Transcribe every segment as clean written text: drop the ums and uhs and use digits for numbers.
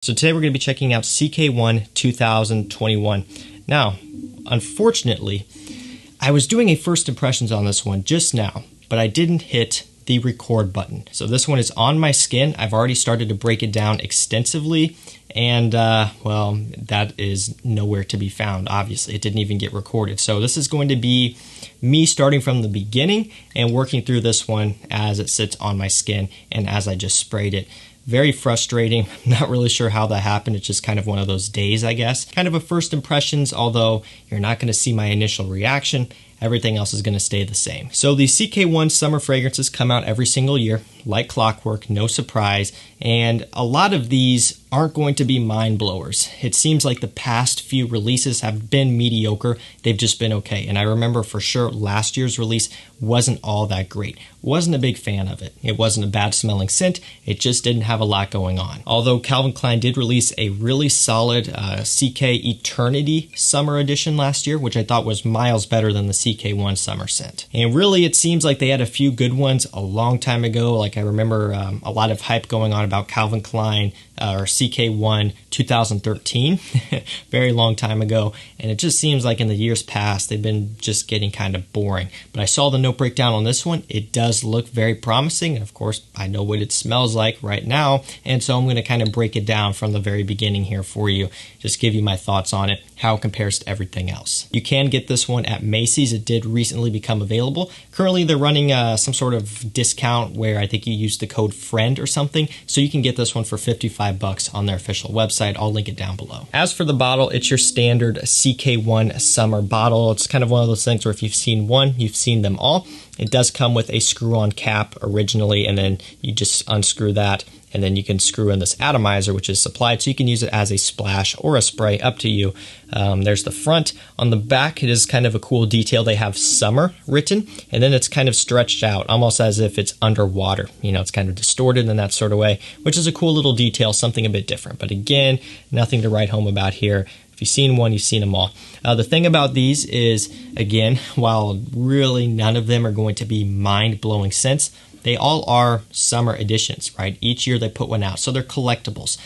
So today we're going to be checking out CK1 2021. Now, unfortunately, I was doing a first impressions on this one just now, but I didn't hit the record button. So this one is on my skin. I've already started to break it down extensively, and well, that is nowhere to be found. Obviously, it didn't even get recorded. So this is going to be me starting from the beginning and working through this one as it sits on my skin and as I just sprayed it. Very frustrating. I'm not really sure how that happened. It's just kind of one of those days, I guess. Kind of a first impressions, although you're not going to see my initial reaction. Everything else is going to stay the same. So the CK1 summer fragrances come out every single year, like clockwork, no surprise, and a lot of these aren't going to be mind blowers. It seems like the past few releases have been mediocre. They've just been okay. And I remember for sure last year's release wasn't all that great. Wasn't a big fan of it. It wasn't a bad smelling scent. It just didn't have a lot going on. Although Calvin Klein did release a really solid CK Eternity Summer Edition last year, which I thought was miles better than the CK1 summer scent. And really it seems like they had a few good ones a long time ago. Like I remember a lot of hype going on about Calvin Klein or CK1 2013, very long time ago, and it just seems like in the years past they've been just getting kind of boring. But I saw the note breakdown on this one. It does look very promising, and of course I know what it smells like right now, and so I'm going to kind of break it down from the very beginning here for you, just give you my thoughts on it, how it compares to everything else. You can get this one at Macy's. It did recently become available. Currently they're running some sort of discount where I think you use the code FRIEND or something, so you can get this one for $55 on their official website. I'll link it down below. As for the bottle, it's your standard CK1 summer bottle. It's kind of one of those things where if you've seen one, you've seen them all. It does come with a screw-on cap originally, and then you just unscrew that, and then you can screw in this atomizer, which is supplied, so you can use it as a splash or a spray, up to you. There's the front. On the back, it is kind of a cool detail. They have summer written, and then it's kind of stretched out, almost as if it's underwater. You know, it's kind of distorted in that sort of way, which is a cool little detail, something a bit different. But again, nothing to write home about here. If you've seen one, you've seen them all. The thing about these is, again, while really none of them are going to be mind-blowing scents, they all are summer editions, right? Each year they put one out, so they're collectibles.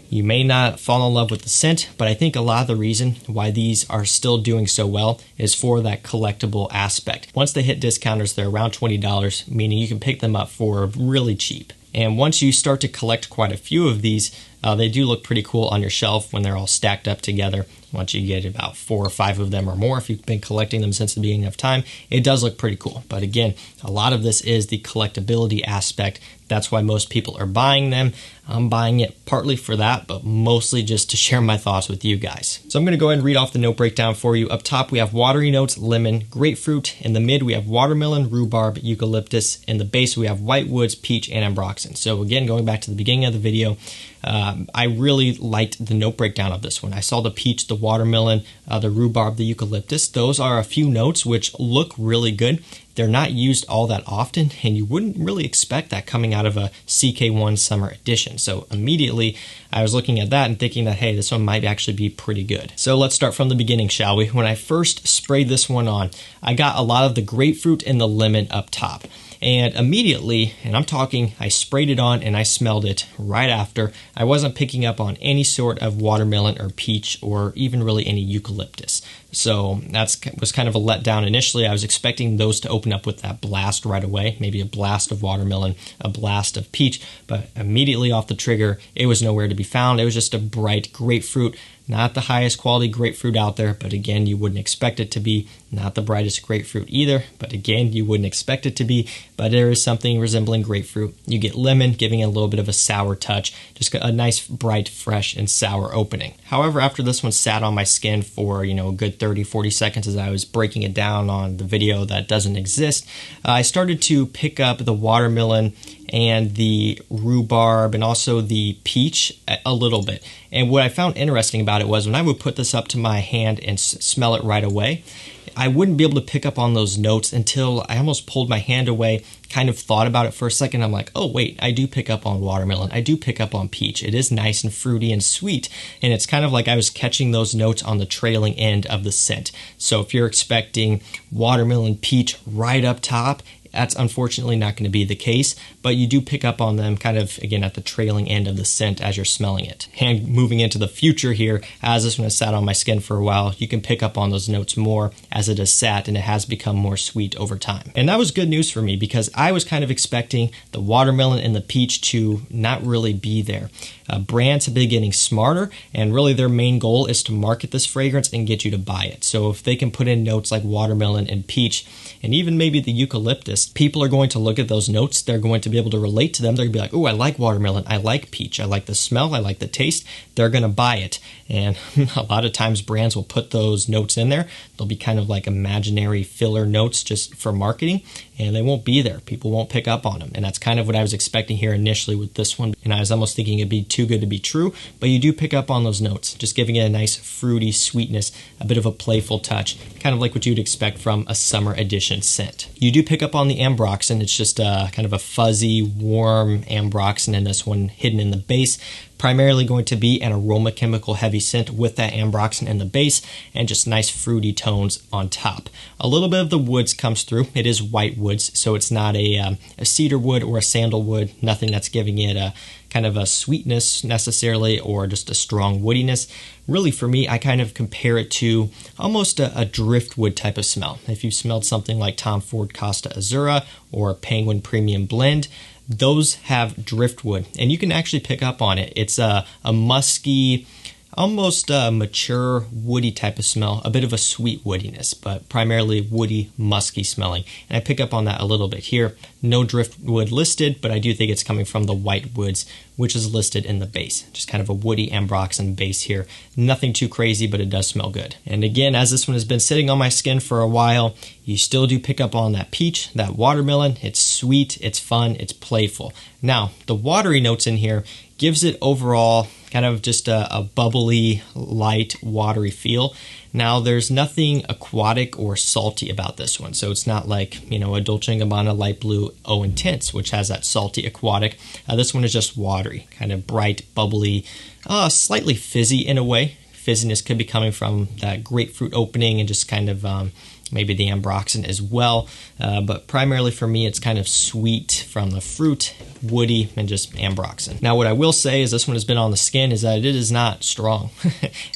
You may not fall in love with the scent, but I think a lot of the reason why these are still doing so well is for that collectible aspect. Once they hit discounters, they're around $20, meaning you can pick them up for really cheap. And once you start to collect quite a few of these, they do look pretty cool on your shelf when they're all stacked up together. Once you get about 4 or 5 of them or more, if you've been collecting them since the beginning of time, it does look pretty cool. But again, a lot of this is the collectability aspect. That's why most people are buying them. I'm buying it partly for that, but mostly just to share my thoughts with you guys. So I'm going to go ahead and read off the note breakdown for you. Up top, we have watery notes, lemon, grapefruit. In the mid, we have watermelon, rhubarb, eucalyptus. In the base, we have white woods, peach, and ambroxan. So again, going back to the beginning of the video, I really liked the note breakdown of this one. I saw the peach, the watermelon, the rhubarb, the eucalyptus. Those are a few notes which look really good. They're not used all that often, and you wouldn't really expect that coming out of a CK1 summer edition. So immediately I was looking at that and thinking that, hey, this one might actually be pretty good. So let's start from the beginning, shall we? When I first sprayed this one on, I got a lot of the grapefruit and the lemon up top. And immediately, and I'm talking, I sprayed it on and I smelled it right after. I wasn't picking up on any sort of watermelon or peach or even really any eucalyptus. So that was kind of a letdown initially. I was expecting those to open up with that blast right away, maybe a blast of watermelon, a blast of peach, but immediately off the trigger, it was nowhere to be found. It was just a bright grapefruit. Not the highest quality grapefruit out there, but again, you wouldn't expect it to be. Not the brightest grapefruit either, but again, you wouldn't expect it to be. But there is something resembling grapefruit. You get lemon, giving it a little bit of a sour touch. Just a nice, bright, fresh, and sour opening. However, after this one sat on my skin for, a good 30, 40 seconds as I was breaking it down on the video that doesn't exist, I started to pick up the watermelon and the rhubarb and also the peach a little bit. And what I found interesting about it was when I would put this up to my hand and smell it right away, I wouldn't be able to pick up on those notes until I almost pulled my hand away, kind of thought about it for a second. I'm like, oh wait, I do pick up on watermelon. I do pick up on peach. It is nice and fruity and sweet. And it's kind of like I was catching those notes on the trailing end of the scent. So if you're expecting watermelon peach right up top, That's unfortunately not going to be the case, but you do pick up on them kind of, again, at the trailing end of the scent as you're smelling it. And moving into the future here, as this one has sat on my skin for a while, you can pick up on those notes more as it has sat and it has become more sweet over time. And that was good news for me because I was kind of expecting the watermelon and the peach to not really be there. Brands have been getting smarter, and really their main goal is to market this fragrance and get you to buy it. So if they can put in notes like watermelon and peach, and even maybe the eucalyptus, people are going to look at those notes. They're going to be able to relate to them. They're going to be like, oh, I like watermelon. I like peach. I like the smell. I like the taste. They're going to buy it. And a lot of times brands will put those notes in there. They'll be kind of like imaginary filler notes just for marketing, and they won't be there. People won't pick up on them. And that's kind of what I was expecting here initially with this one. And I was almost thinking it'd be too good to be true, but you do pick up on those notes, just giving it a nice fruity sweetness, a bit of a playful touch, kind of like what you'd expect from a summer edition scent. You do pick up on the ambroxan. It's just kind of a fuzzy, warm ambroxan in this one, hidden in the base. Primarily going to be an aroma chemical heavy scent with that ambroxan in the base and just nice fruity tones on top. A little bit of the woods comes through. It is white woods, so it's not a cedar wood or a sandalwood, nothing that's giving it a kind of a sweetness necessarily or just a strong woodiness. Really for me, I kind of compare it to almost a driftwood type of smell. If you've smelled something like Tom Ford Costa Azura or Penguin Premium Blend, those have driftwood, and you can actually pick up on it. It's a musky, almost mature, woody type of smell, a bit of a sweet woodiness, but primarily woody, musky smelling. And I pick up on that a little bit here. No driftwood listed, but I do think it's coming from the white woods, which is listed in the base. Just kind of a woody ambroxan base here. Nothing too crazy, but it does smell good. And again, as this one has been sitting on my skin for a while, you still do pick up on that peach, that watermelon. It's sweet, it's fun, it's playful. Now, the watery notes in here gives it overall kind of just a bubbly, light, watery feel. Now, there's nothing aquatic or salty about this one, so it's not like, you know, a Dolce & Gabbana Light Blue Eau Intense, which has that salty aquatic. This one is just watery, kind of bright, bubbly, slightly fizzy in a way. Fizziness could be coming from that grapefruit opening and just kind of maybe the ambroxan as well, but primarily for me it's kind of sweet from the fruit, woody, and just ambroxan. Now what I will say is this one has been on the skin is that it is not strong.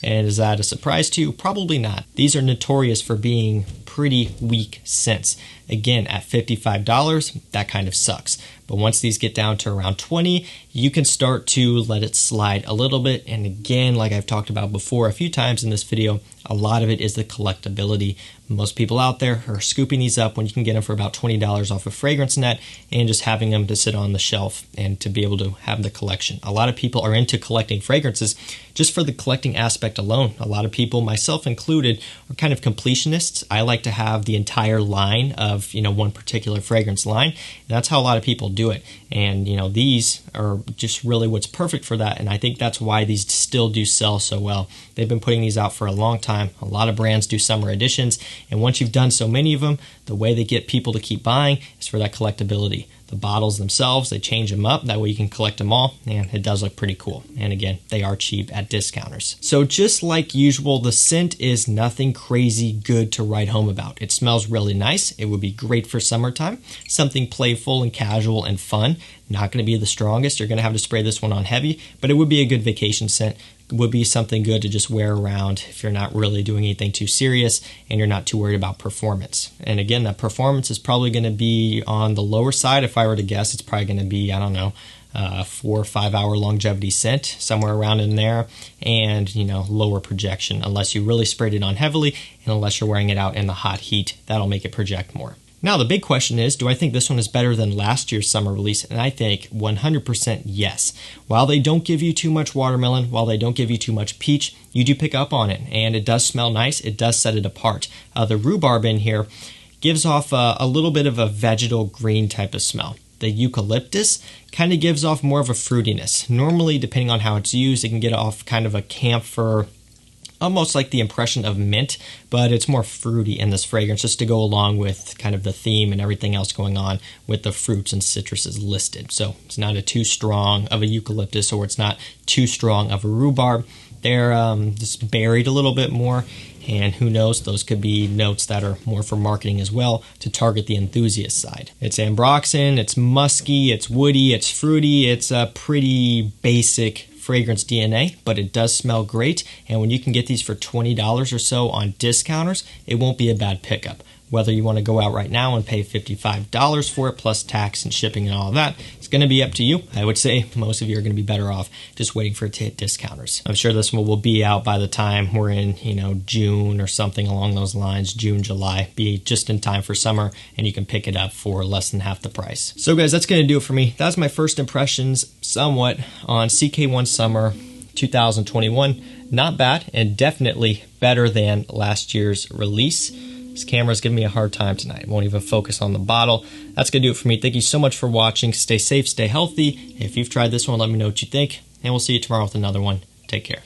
And is that a surprise to you? Probably not. These are notorious for being pretty weak scents. Again, at $55, that kind of sucks. But once these get down to around $20, you can start to let it slide a little bit. And again, like I've talked about before a few times in this video, a lot of it is the collectability. Most people out there are scooping these up when you can get them for about $20 off of FragranceNet and just having them to sit on the shelf and to be able to have the collection. A lot of people are into collecting fragrances just for the collecting aspect alone. A lot of people, myself included, are kind of completionists. I like to have the entire line of, you know, one particular fragrance line. And that's how a lot of people do it. And, you know, these are just really what's perfect for that. And I think that's why these still do sell so well. They've been putting these out for a long time. A lot of brands do summer editions. And once you've done so many of them, the way they get people to keep buying is for that collectability. The bottles themselves, they change them up. That way you can collect them all, and it does look pretty cool. And again, they are cheap at discounters. So just like usual, the scent is nothing crazy good to write home about. It smells really nice. It would be great for summertime. Something playful and casual and fun. Not going to be the strongest. You're going to have to spray this one on heavy, but it would be a good vacation scent. Would be something good to just wear around if you're not really doing anything too serious and you're not too worried about performance. And again, that performance is probably going to be on the lower side. If I were to guess, it's probably going to be, I don't know, 4 or 5 hour longevity scent, somewhere around in there, and, you know, lower projection unless you really sprayed it on heavily and unless you're wearing it out in the hot heat. That'll make it project more. Now, the big question is, do I think this one is better than last year's summer release? And I think 100% yes. While they don't give you too much watermelon, while they don't give you too much peach, you do pick up on it, and it does smell nice. It does set it apart. The rhubarb in here gives off a little bit of a vegetal green type of smell. The eucalyptus kind of gives off more of a fruitiness. Normally, depending on how it's used, it can get off kind of a camphor, almost like the impression of mint, but it's more fruity in this fragrance just to go along with kind of the theme and everything else going on with the fruits and citruses listed. So it's not too strong of a eucalyptus or it's not too strong of a rhubarb. They're just buried a little bit more, And who knows, those could be notes that are more for marketing as well to target the enthusiast side. It's ambroxan, it's musky, it's woody, it's fruity, it's a pretty basic fragrance DNA, but it does smell great. And when you can get these for $20 or so on discounters, it won't be a bad pickup. Whether you want to go out right now and pay $55 for it plus tax and shipping and all of that, it's going to be up to you. I would say most of you are going to be better off just waiting for it to hit discounters. I'm sure this one will be out by the time we're in, June or something along those lines, June, July, be just in time for summer, and you can pick it up for less than half the price. So guys, that's going to do it for me. That was my first impressions somewhat on CK1 Summer 2021. Not bad, and definitely better than last year's release. This camera's giving me a hard time tonight. It won't even focus on the bottle. That's going to do it for me. Thank you so much for watching. Stay safe, stay healthy. If you've tried this one, let me know what you think. And we'll see you tomorrow with another one. Take care.